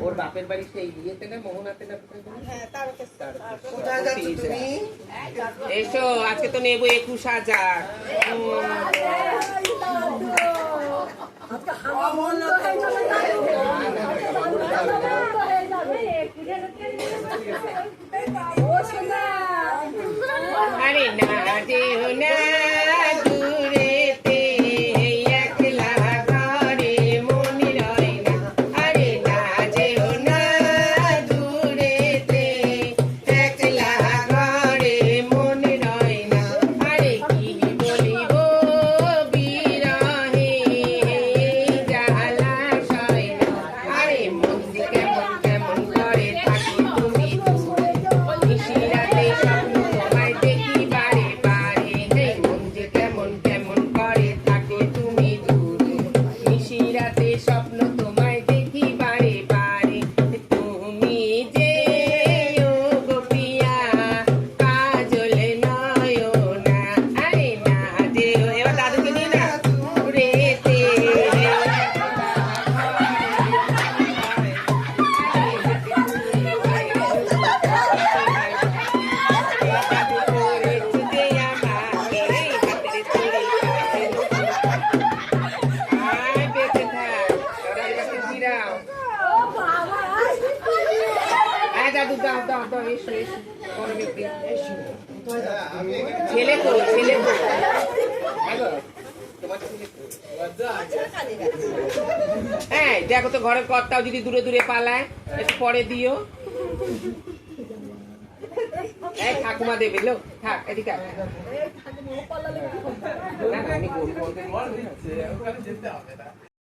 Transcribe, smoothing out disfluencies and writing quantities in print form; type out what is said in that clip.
ওর বাপের বাড়ি সেই ইয়েতে না মোহনাতে না এসো আজকে তো নেবো 21,000 আরে না যেও না ছেলে তো হ্যাঁ দেখো তো ঘরের কর্তাও যদি দূরে দূরে পালায় একটু পরে দিও ঠাকুমা দেবে লো থাক এদিকে আমি